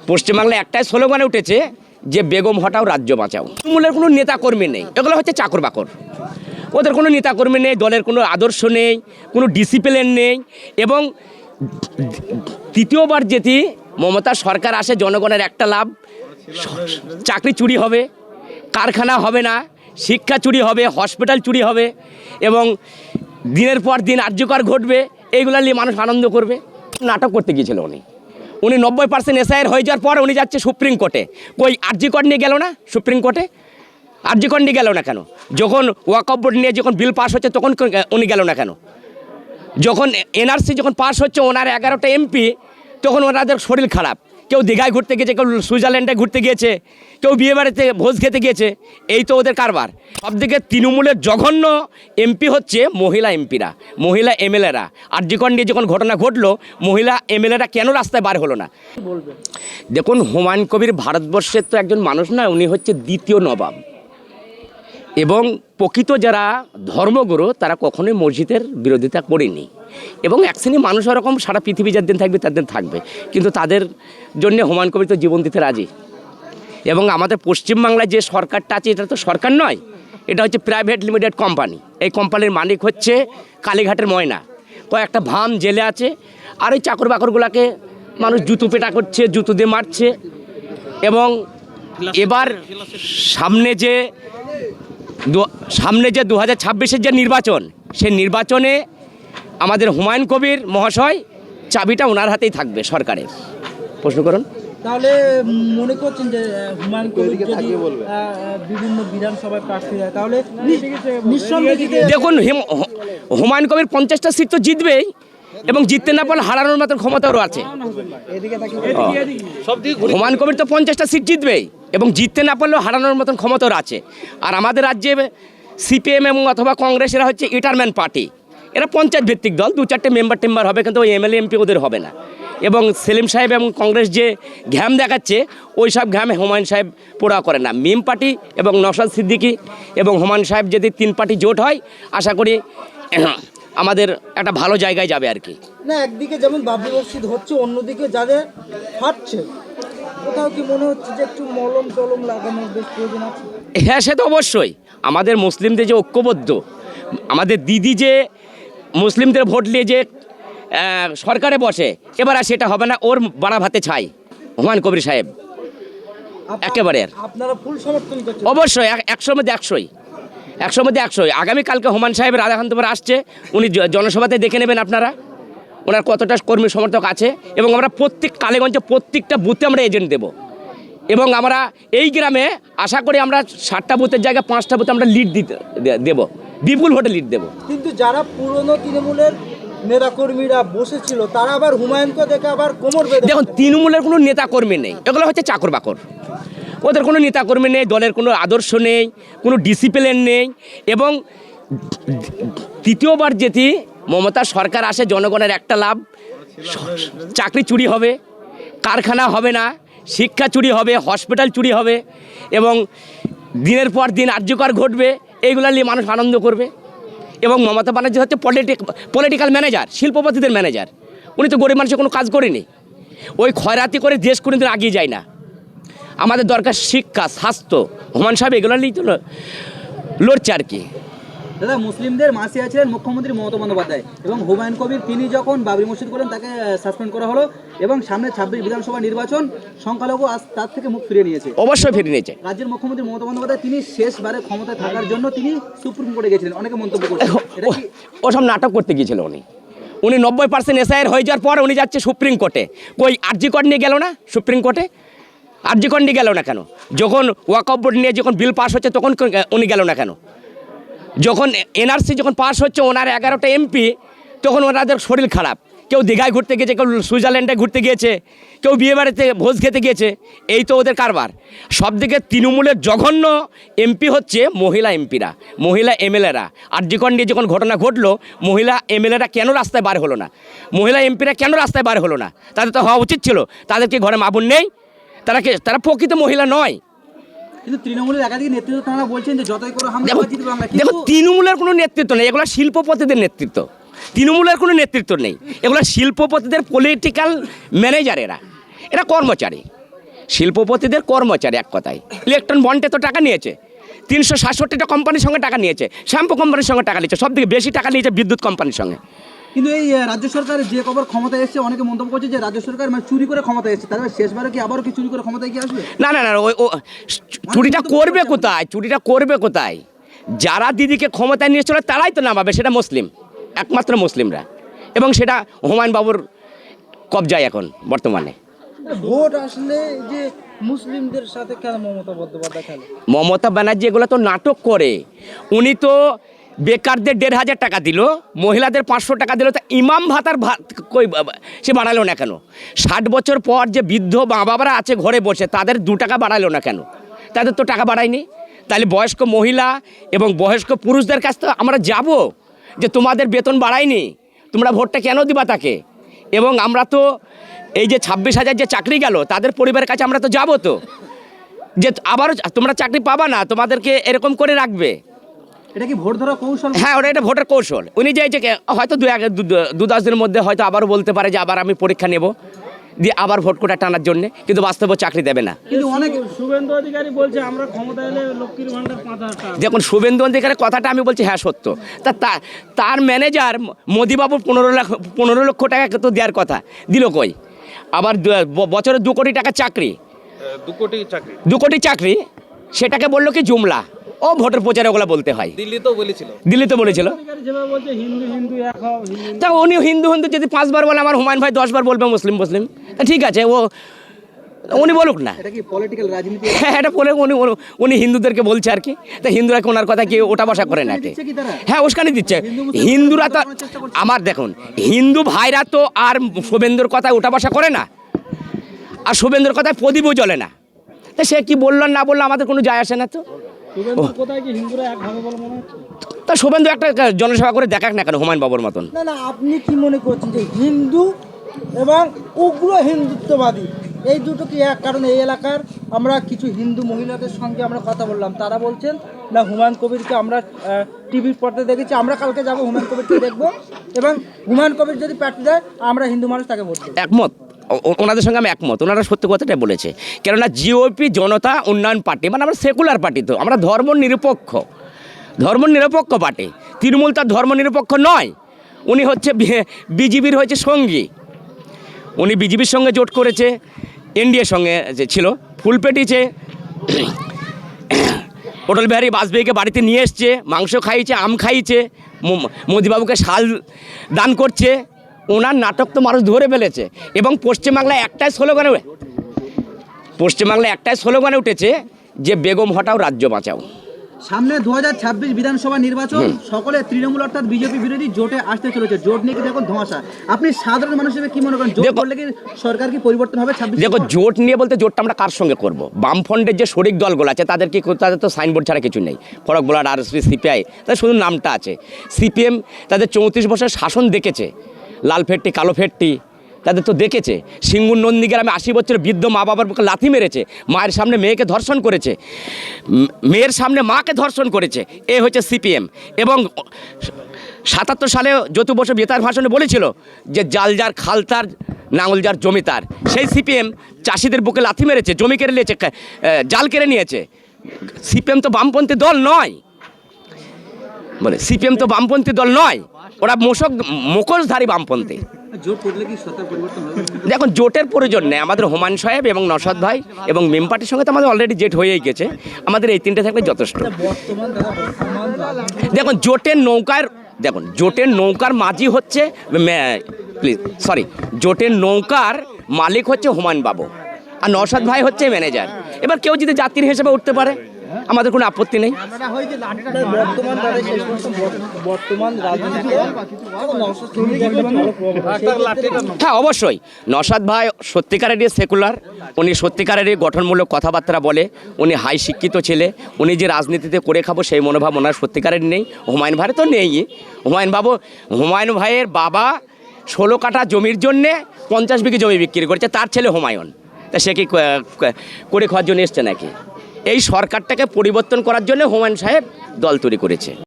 পশ্চিমবাংলায় একটাই স্লোগানে উঠেছে যে বেগম হটাও রাজ্য বাঁচাও। তৃণমূলের কোনো নেতাকর্মী নেই, এগুলো হচ্ছে চাকর বাকর। ওদের কোনো নেতাকর্মী নেই, দলের কোনো আদর্শ নেই, কোনো ডিসিপ্লিন নেই। এবং তৃতীয়বার যেটি মমতা সরকার আসে, জনগণের একটা লাভ, চাকরি চুরি হবে, কারখানা হবে না, শিক্ষা চুরি হবে, হসপিটাল চুরি হবে এবং দিনের পর দিন আর্যকর ঘটবে। এইগুলো নিয়ে মানুষ আনন্দ করবে। নাটক করতে গিয়েছিল উনি 90% এসআইআর হয়ে যাওয়ার পর উনি যাচ্ছে সুপ্রিম কোর্টে। কই আরজিকর নিয়ে গেল না সুপ্রিম কোর্টে? আরজিকর নিয়ে গেল না কেন? যখন ওয়াকফ বোর্ড নিয়ে যখন বিল পাস হচ্ছে তখন উনি গেল না কেন? যখন এনআরসি যখন পাস হচ্ছে, ওনার 11টা এমপি, তখন ওনাদের শরীর খারাপ। কেউ দীঘায় ঘুরতে গিয়েছে, কেউ সুইজারল্যান্ডে ঘুরতে গিয়েছে, কেউ বিয়ে বাড়িতে ভোজ খেতে গিয়েছে। এই তো ওদের কারবার। সবদিকে তৃণমূলের জঘন্য এমপি হচ্ছে মহিলা এমপিরা, মহিলা এমএলএরা। আরজিকর নিয়ে যখন ঘটনা ঘটলো, মহিলা এমএলএরা কেন রাস্তায় বার হলো না? দেখুন, হুমায়ুন কবির ভারতবর্ষের তো একজন মানুষ নয়, উনি হচ্ছে দ্বিতীয় নবাব। এবং প্রকৃত যারা ধর্মগুরু তারা কখনোই মসজিদের বিরোধিতা করেনি। এবং এক শ্রেণী মানুষ ওরকম সারা পৃথিবী যার দিন থাকবে তার দিন থাকবে, কিন্তু তাদের জন্য হুমায়ুন কবির তো জীবন দিতে রাজি। এবং আমাদের পশ্চিমবাংলায় যে সরকারটা আছে, এটা তো সরকার নয়, এটা হচ্ছে প্রাইভেট লিমিটেড কোম্পানি। এই কোম্পানির মালিক হচ্ছে কালীঘাটের ময়না। কয়েকটা ভাম জেলে আছে, আর ওই চাকর বাকরগুলোকে মানুষ জুতো পেটা করছে, জুতো দিয়ে মারছে। এবং এবার সামনে যে 2026-এর যে নির্বাচন, সেই নির্বাচনে আমাদের হুমায়ুন কবির মহাশয় চাবিটা ওনার হাতেই থাকবে সরকারের। প্রশ্ন করুন। তাহলে মনে করছেন যে হুমায়ুন কবির যদি বিভিন্ন বিধানসভায় প্রার্থী হয় তাহলে নিঃসন্দেহে? দেখুন, হুমায়ুন কবির 50টা সিট তো জিতবেই, এবং জিততে না পারলে হারানোর মতন ক্ষমতাও আছে। হুমায়ুন কবির তো 50টা সিট জিতবেই এবং জিততে না পারলেও হারানোর মতন ক্ষমতাও আছে। আর আমাদের রাজ্যে সিপিএম এবং অথবা কংগ্রেস, এরা হচ্ছে ইটারম্যান পার্টি। এরা পঞ্চায়েত ভিত্তিক দল, 2-4টে মেম্বার হবে, কিন্তু ওই এমএলএ এমপি ওদের হবে না। এবং সেলিম সাহেব এবং কংগ্রেস যে ঘ্যাম দেখাচ্ছে, ওই সব ঘ্যামে হুমায়ুন সাহেব পোড়া করে না। মিম পার্টি এবং নওশাদ সিদ্দিকী এবং হুমায়ুন সাহেব যদি 3 পার্টি জোট হয়, আশা করি আমাদের একটা ভালো জায়গায় যাবে আর কি। না, একদিকে যেমন বাবরি মসজিদ হচ্ছে, অন্যদিকে যাদের ফাটছে, কোথাও কি মনে হচ্ছে যে একটু মলম টলম লাগানোর বেশ প্রয়োজন আছে? হ্যাঁ, সে তো অবশ্যই। আমাদের মুসলিমদের যে ঐক্যবদ্ধ, আমাদের দিদি যে মুসলিমদের ভোট নিয়ে যে সরকারে বসে, এবার আর সেটা হবে না। ওর বাড়া ভাতে ছাই হুমায়ুন কবির সাহেব একেবারে। আপনারা ফুল সমর্থন করছেন? অবশ্যই, 100-র মধ্যে 100। আগামীকালকে হুমায়ুন সাহেবের আধা পরে আসছে, উনি জনসভাতে দেখে নেবেন আপনারা ওনার কতটা কর্মী সমর্থক আছে। এবং আমরা কালীগঞ্জে প্রত্যেকটা বুথে আমরা এজেন্ট দেব। এবং আমরা এই গ্রামে আশা করি আমরা 7টা বুথের জায়গায় 5টা বুথে আমরা লিড দেব, বিপুল ভোটে লিড দেব। কিন্তু যারা পুরনো তৃণমূলের নেতাকর্মীরা বসেছিল, তারা আবার হুমায়ুনকে দেখে আবার কোমর বেঁধে। দেখুন, তৃণমূলের কোনো নেতাকর্মী নেই, এগুলো হচ্ছে চাকর বাকর। ওদের কোনো নেতাকর্মী নেই, দলের কোনো আদর্শ নেই, কোনো ডিসিপ্লিন নেই। এবং তৃতীয়বার যেটি মমতা সরকার আসে, জনগণের একটা লাভ, চাকরি চুরি হবে, কারখানা হবে না, শিক্ষা চুরি হবে, হসপিটাল চুরি হবে এবং দিনের পর দিন আর্যকর ঘটবে। এইগুলো নিয়ে মানুষ আনন্দ করবে। এবং মমতা ব্যানার্জি হচ্ছে পলিটিক্যাল ম্যানেজার, শিল্পপতিদের ম্যানেজার। উনি তো গরিব মানুষের কোনো কাজ করেনি। ওই খয়রাতি করে দেশ কোনোদিন এগিয়ে যায় না। আমাদের দরকার শিক্ষা, স্বাস্থ্য। হুমায়ুন সাহেব এগুলো নিয়েই তো লড়ছে আর কি। দাদা, মুসলিমদের মাসিয়া ছিলেন মুখ্যমন্ত্রী মমতা বন্দ্যোপাধ্যায়, এবং হুমায়ুন কবির তিনি যখন বাবরি মসজিদ করেন তাকে সাসপেন্ড করা হলো, এবং সামনে 26 বিধানসভা নির্বাচন, সংখ্যালঘু আজ তার থেকে মুখ ফিরিয়ে নিয়েছে। অবশ্যই ফিরিয়ে নিয়েছে। রাজ্যের মুখ্যমন্ত্রী মমতা বন্দ্যোপাধ্যায় তিনি শেষবারে ক্ষমতায় থাকার জন্য তিনি সুপ্রিম কোর্টে গেছিলেন, অনেকে মন্তব্য করছেন ওসব নাটক করতে গিয়েছিল উনি 90% এসআইআর হয়ে যাওয়ার পর উনি যাচ্ছে সুপ্রিম কোর্টে। কই আরজিকর নিয়ে গেল না সুপ্রিম কোর্টে? আরজিকর নিয়ে গেল না কেন? যখন ওয়াকফ বোর্ড নিয়ে যখন বিল পাস হচ্ছে তখন উনি গেল না কেন? যখন এনআরসি যখন পাস হচ্ছে, ওনার 11টা এমপি, তখন ওনাদের শরীর খারাপ। কেউ দীঘায় ঘুরতে গিয়েছে, কেউ সুইজারল্যান্ডে ঘুরতে গিয়েছে, কেউ বিয়ে বাড়িতে ভোজ খেতে গিয়েছে। এই তো ওদের কারবার। সবদিকে তৃণমূলের জঘন্য এমপি হচ্ছে মহিলা এমপিরা, মহিলা এমএলএরা। আরজিকর নিয়ে যখন ঘটনা ঘটলো, মহিলা এমএলএরা কেন রাস্তায় বার হলো না? মহিলা এমপিরা কেন রাস্তায় বার হলো না? তাদের তো হওয়া উচিত ছিল। তাদের কি ঘরে মা বোন নেই? তারা প্রকৃত মহিলা নয়। কিন্তু তৃণমূলের একাধিক নেতৃত্ব তারা বলছেন যে যতই করে হামলা জিতবে আমরা। দেখো, তৃণমূলের কোনো নেতৃত্ব নেই, এগুলো শিল্পপতিদের নেতৃত্ব। তৃণমূলের কোনো নেতৃত্ব নেই, এগুলো শিল্পপতিদের পলিটিক্যাল ম্যানেজার। এরা কর্মচারী। শিল্পপতিদের কর্মচারী, এক কথায়। ইলেকট্রন বন্ডে তো টাকা নিয়েছে, 367টা কোম্পানির সঙ্গে টাকা নিয়েছে, শ্যাম্পু কোম্পানির সঙ্গে টাকা নিয়েছে, সব থেকে বেশি টাকা নিয়েছে বিদ্যুৎ কোম্পানির সঙ্গে। কিন্তু এই রাজ্য সরকার যে কবার ক্ষমতায় এসেছে, অনেকে মন্তব্য করছে যে রাজ্য সরকার মানে চুরি করে ক্ষমতায় এসেছে, তাহলে শেষবারে কি আবারও কি চুরি করে ক্ষমতায় কি আসবে? না না না, ও চুরিটা করবে কোথায়? চুরিটা করবে কোথায়? যারা দিদিকে ক্ষমতায় নিয়ে চলে তারাই তো নামাবে, সেটা মুসলিম, একমাত্র মুসলিমরা, এবং সেটা হুমায়ুন বাবুর কবজায় এখন বর্তমানে। ভোট আসলে যে মুসলিমদের সাথে কেন মমতা বন্দ্যোপাধ্যায় খেলে? মমতা ব্যানার্জি এগুলো তো নাটক করে। উনি তো বেকারদের 1,500 টাকা দিল, মহিলাদের 500 টাকা দিল, তা ইমাম ভাতার কই সে বাড়ালো না কেন? 60 বছর পর যে বৃদ্ধ মা বাবারা আছে ঘরে বসে, তাদের 2 টাকা বাড়ালো না কেন? তাদের তো টাকা বাড়ায়নি। তাহলে বয়স্ক মহিলা এবং বয়স্ক পুরুষদের কাছ থেকে আমরা যাব যে তোমাদের বেতন বাড়ায়নি, তোমরা ভোটটা কেন দিবা তাকে? এবং আমরা তো এই যে 26,000 যে চাকরি গেল, তাদের পরিবারের কাছে আমরা তো যাবো তো, যে আবারও তোমরা চাকরি পাবা না, তোমাদেরকে এরকম করে রাখবে। এটা কি ভোট ধরা কৌশল? হ্যাঁ, ওটা এটা ভোটের কৌশল। উনি যে হয়তো 2-10 দিনের মধ্যে হয়তো আবারও বলতে পারে যে আবার আমি পরীক্ষা নেব, দিয়ে আবার ভোট কোটা টানার জন্য, কিন্তু বাস্তবে চাকরি দেবে না। কিন্তু অনেক শুভেন্দু অধিকারী বলছে আমরা ক্ষমতা এলে লক্ষ্মীর ভান্ডার 5,000 টাকা। দেখুন, শুভেন্দু অধিকারের কথাটা আমি বলছি হ্যাঁ সত্য, তার ম্যানেজার মোদিবাবু 15 লক্ষ টাকা তো দেওয়ার কথা, দিল কই? আবার বছরে 2 কোটি টাকা চাকরি, 2 কোটি চাকরি, সেটাকে বললো কি জুমলা। ও ভোটের প্রচারে ওগুলো বলতে হয়। দিল্লি তো বলেছিল। যেভাবে বলছে হিন্দু হিন্দু এক হও, হিন্দু তা উনি হিন্দু হিন্দু যদি 5 বার বলে, আমার হুমায়ুন ভাই 10 বার বলবে মুসলিম মুসলিম, তা ঠিক আছে, উনি বলুক না। এটা কি পলিটিক্যাল রাজনীতি? হ্যাঁ, এটা বলে উনি হিন্দুদেরকে বলছে আর কি। তা হিন্দুরা কি ওনার কথা কি ওটা বসা করে না? দিচ্ছে কি তারা? হ্যাঁ, উস্কানি দিচ্ছে। হিন্দুরা তো আমার দেখুন, হিন্দু ভাইরা তো আর শুভেন্দুর কথায় ওটা বসা করে না, আর শুভেন্দুর কথায় প্রদীপও জ্বলে না। তা সে কি বললো না বললো আমাদের কোনো যায় আসে না তো। শুভেন্দুর কোথায় কি হিন্দুরা এক হবে বলে মনে হচ্ছে? তা শুভেন্দু একটা জনসভা করে দেখাক না কেন হুমায়ুন বাবুর মতন। না, আপনি কি মনে করছেন যে হিন্দু এবং উগ্র হিন্দুত্ববাদী এই দুটো কি এক? কারণ এই এলাকার আমরা কিছু হিন্দু মহিলাদের সঙ্গে আমরা কথা বললাম, তারা বলছেন না হুমায়ুন কবিরকে আমরা টিভির পর্দায় দেখেছি, আমরা কালকে যাব হুমায়ুন কবিরকে দেখবো, এবং হুমায়ুন কবির যদি প্রার্থী দেয় আমরা হিন্দু মানুষ তাকে ভোট দেব। একমত, ওনাদের সঙ্গে আমি একমত। ওনারা সত্য কথাটাই বলেছে, কেননা জিওপি জনতা উন্নয়ন পার্টি, মানে আমরা সেকুলার পার্টি, তো আমরা ধর্মনিরপেক্ষ পার্টি। তৃণমূল তার ধর্মনিরপেক্ষ নয়। উনি হচ্ছে বিজেপির হয়েছে সঙ্গী, উনি বিজেপির সঙ্গে জোট করেছে, এনডিএর সঙ্গে যে ছিল, ফুল পেটিছে, অটল বিহারী বাজপেয়ীকে বাড়িতে নিয়ে এসছে, মাংস খাইয়েছে, আম খাইয়েছে, মোদিবাবুকে শাল দান করছে। ওনার নাটক তো মানুষ ধরে ফেলেছে। এবং পশ্চিমবাংলায় একটাই স্লোগানে উঠেছে যে বেগম হটাও রাজ্য বাঁচাও। সামনে 2026 বিধানসভা নির্বাচন, সকলে তৃণমূল অর্থাৎ বিজেপি বিরোধী জোটে আসতে চলেছে। জোট নিয়ে কি দেখুন ধোঁয়াশা, আপনি সাধারণ মানুষ হিসেবে কি মনে করেন? জোট করলে কি সরকার কি পরিবর্তন হবে 26? দেখো, জোট নিয়ে বলতে জোটটা আমরা কার সঙ্গে করব? বামফ্রন্টের যে শরিক দলগুলো আছে তাদের তো সাইনবোর্ড ছাড়া কিছু নেই। ফরক বোলার, আরএসপি, সিপিআই, তাদের শুধু নামটা আছে। সিপিএম তাদের 34 বছরের শাসন দেখেছে, লাল ফেটটি কালো ফেটটি তাদের তো দেখেছে। সিঙ্গুর নন্দীগ্রামে 80 বছরের বৃদ্ধ মা বাবার বুকে লাথি মেরেছে, মায়ের সামনে মেয়েকে ধর্ষণ করেছে, মেয়ের সামনে মাকে ধর্ষণ করেছে। এ হচ্ছে সিপিএম। এবং 77 সালে জ্যোতি বসু বেতার ভাষণে বলেছিল যে জাল যার খাল তার, নাঙল যার জমি তার। সেই সিপিএম চাষিদের বুকে লাথি মেরেছে, জমি কেড়ে নিয়েছে, জাল কেড়ে নিয়েছে। সিপিএম তো বামপন্থী দল নয়, সিপিএম তো বামপন্থী দল নয়, ওরা মুখোশধারী বামপন্থী। জোট করলে কি সরকার পরিবর্তন হবে? দেখুন, জোটের প্রয়োজন নেই। আমাদের হুমায়ুন সাহেব এবং নওশাদ ভাই এবং মেম পার্টির সঙ্গে তো আমাদের অলরেডি জেট হয়েই গেছে। আমাদের এই 3টে থাকলে যথেষ্ট। দেখুন, জোটের নৌকার মাঝি হচ্ছে জোটের নৌকার মালিক হচ্ছে হুমায়ুন বাবু, আর নওশাদ ভাই হচ্ছে ম্যানেজার। এবার কেউ যদি যাত্রী হিসেবে উঠতে পারে, আমাদের কোনো আপত্তি নেই। হ্যাঁ, অবশ্যই নওশাদ ভাই সত্যিকারেরই সেকুলার, উনি সত্যিকারেরই গঠনমূলক কথাবার্তা বলে, উনি হাই শিক্ষিত ছেলে, উনি যে রাজনীতিতে করে খাবো সেই মনোভাব ওনার সত্যিকারের নেই। হুমায়ুন ভাইয়ের তো নেই। হুমায়ুন ভাইয়ের বাবা 16 কাঠা জমির জন্যে 50 বিঘে জমি বিক্রি করেছে, তার ছেলে হুমায়ুন। তা সে কি করে খাওয়ার জন্য এসছে নাকি? এই সরকারটাকে পরিবর্তন করার জন্য হুমায়ুন সাহেব দল তৈরি করেছে।